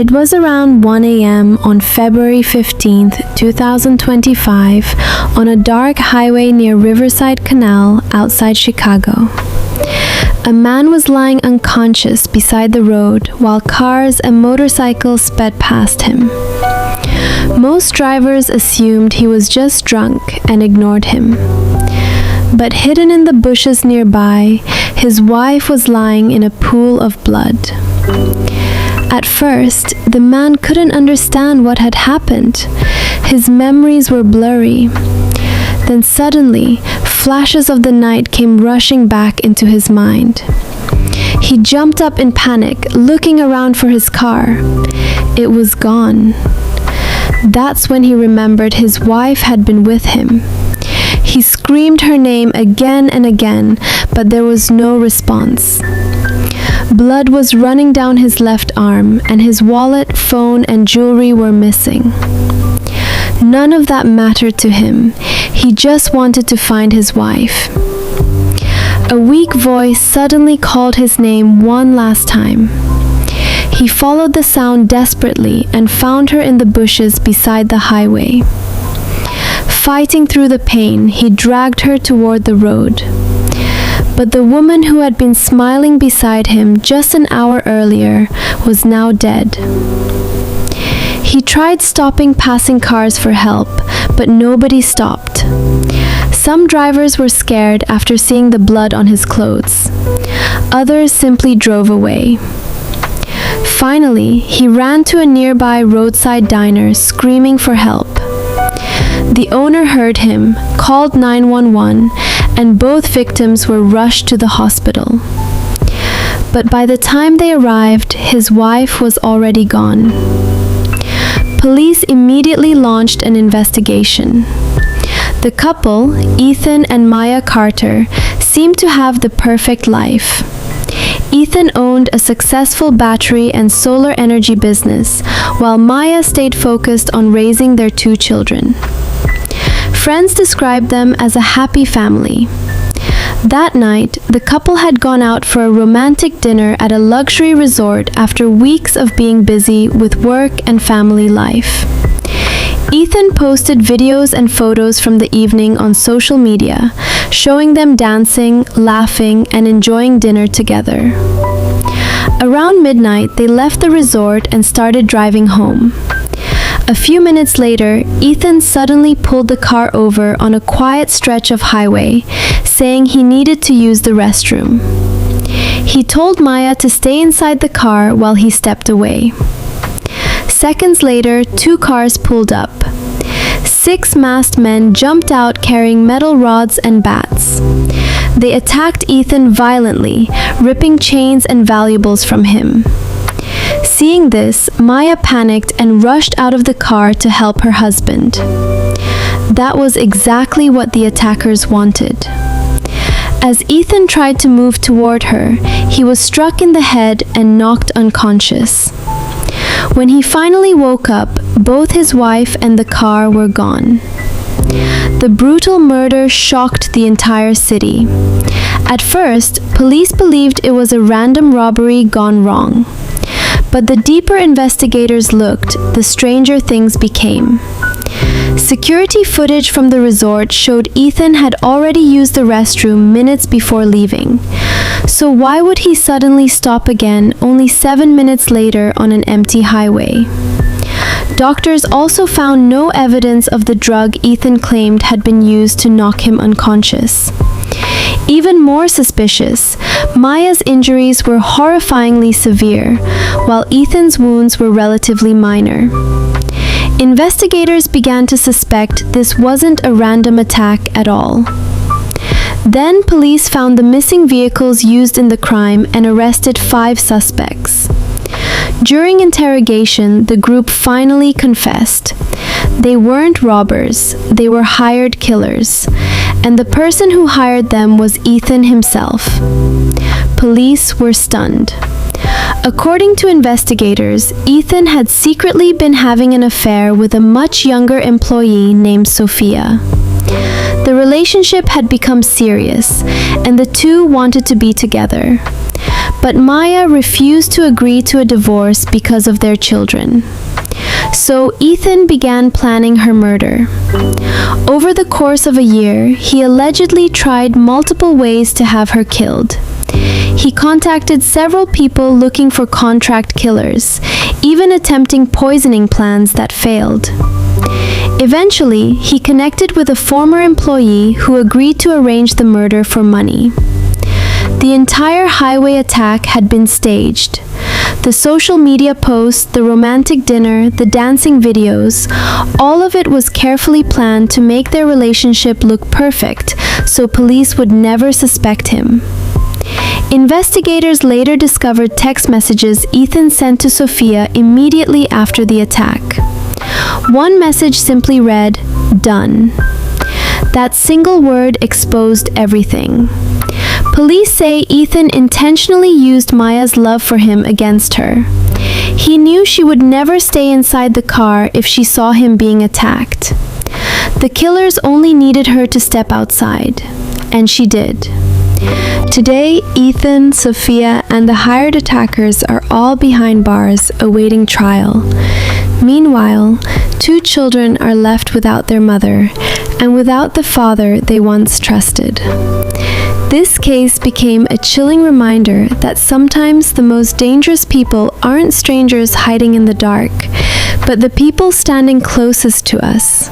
It was around 1 a.m. on February 15th, 2025, on a dark highway near Riverside Canal outside Chicago. A man was lying unconscious beside the road while cars and motorcycles sped past him. Most drivers assumed he was just drunk and ignored him. But hidden in the bushes nearby, his wife was lying in a pool of blood. At first, the man couldn't understand what had happened. His memories were blurry. Then suddenly, flashes of the night came rushing back into his mind. He jumped up in panic, looking around for his car. It was gone. That's when he remembered his wife had been with him. He screamed her name again and again, but there was no response. Blood was running down his left arm, and his wallet, phone, and jewelry were missing. None of that mattered to him. He just wanted to find his wife. A weak voice suddenly called his name one last time. He followed the sound desperately and found her in the bushes beside the highway. Fighting through the pain, he dragged her toward the road. But the woman who had been smiling beside him just an hour earlier was now dead. He tried stopping passing cars for help, but nobody stopped. Some drivers were scared after seeing the blood on his clothes. Others simply drove away. Finally, he ran to a nearby roadside diner screaming for help. The owner heard him, called 911, and both victims were rushed to the hospital. But by the time they arrived, his wife was already gone. Police immediately launched an investigation. The couple, Ethan and Maya Carter, seemed to have the perfect life. Ethan owned a successful battery and solar energy business, while Maya stayed focused on raising their 2 children. Friends described them as a happy family. That night, the couple had gone out for a romantic dinner at a luxury resort after weeks of being busy with work and family life. Ethan posted videos and photos from the evening on social media, showing them dancing, laughing, and enjoying dinner together. Around midnight, they left the resort and started driving home. A few minutes later, Ethan suddenly pulled the car over on a quiet stretch of highway, saying he needed to use the restroom. He told Maya to stay inside the car while he stepped away. Seconds later, 2 cars pulled up. 6 masked men jumped out carrying metal rods and bats. They attacked Ethan violently, ripping chains and valuables from him. Seeing this, Maya panicked and rushed out of the car to help her husband. That was exactly what the attackers wanted. As Ethan tried to move toward her, he was struck in the head and knocked unconscious. When he finally woke up, both his wife and the car were gone. The brutal murder shocked the entire city. At first, police believed it was a random robbery gone wrong. But the deeper investigators looked, the stranger things became. Security footage from the resort showed Ethan had already used the restroom minutes before leaving. So why would he suddenly stop again only 7 minutes later on an empty highway? Doctors also found no evidence of the drug Ethan claimed had been used to knock him unconscious. Even more suspicious, Maya's injuries were horrifyingly severe, while Ethan's wounds were relatively minor. Investigators began to suspect this wasn't a random attack at all. Then police found the missing vehicles used in the crime and arrested 5 suspects. During interrogation, the group finally confessed. They weren't robbers, they were hired killers, and the person who hired them was Ethan himself. Police were stunned. According to investigators, Ethan had secretly been having an affair with a much younger employee named Sophia. The relationship had become serious, and the two wanted to be together. But Maya refused to agree to a divorce because of their children. So Ethan began planning her murder. Over the course of a year, he allegedly tried multiple ways to have her killed. He contacted several people looking for contract killers, even attempting poisoning plans that failed. Eventually, he connected with a former employee who agreed to arrange the murder for money. The entire highway attack had been staged. The social media posts, the romantic dinner, the dancing videos, all of it was carefully planned to make their relationship look perfect, so police would never suspect him. Investigators later discovered text messages Ethan sent to Sophia immediately after the attack. One message simply read, "Done." That single word exposed everything. Police say Ethan intentionally used Maya's love for him against her. He knew she would never stay inside the car if she saw him being attacked. The killers only needed her to step outside, and she did. Today, Ethan, Sophia, and the hired attackers are all behind bars awaiting trial. Meanwhile, 2 children are left without their mother and without the father they once trusted. This case became a chilling reminder that sometimes the most dangerous people aren't strangers hiding in the dark, but the people standing closest to us.